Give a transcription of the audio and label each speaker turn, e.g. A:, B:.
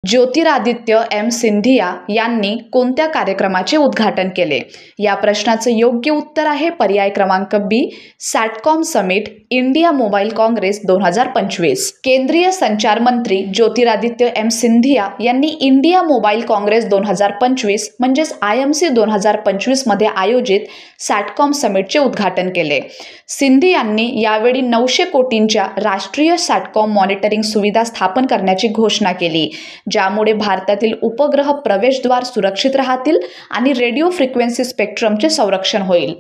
A: Jyotiraditya M Scindia यांनी कोणत्या कार्यक्रमाचे उद्घाटन केले? या प्रश्नाचं योग्य उत्तर आहे पर्याय क्रमांक बी, सॅटकॉम समिट इंडिया मोबाईल काँग्रेस 2025. केंद्रीय संचार मंत्री ज्योतिरादित्य एम सिंधिया यांनी इंडिया मोबाईल काँग्रेस 2025 म्हणजेच IMC 2025 मध्ये आयोजित सॅटकॉम समिटचे उद्घाटन केले. सिंधियांनी यावेळी 900 कोटींच्या राष्ट्रीय सॅटकॉम मॉनिटरिंग सुविधा स्थापन करण्याची घोषणा केली, ज्यामुळे भारतातील उपग्रह प्रवेशद्वार सुरक्षित राहतील आणि रेडिओ फ्रिक्वेन्सी स्पेक्ट्रमचे संरक्षण होईल.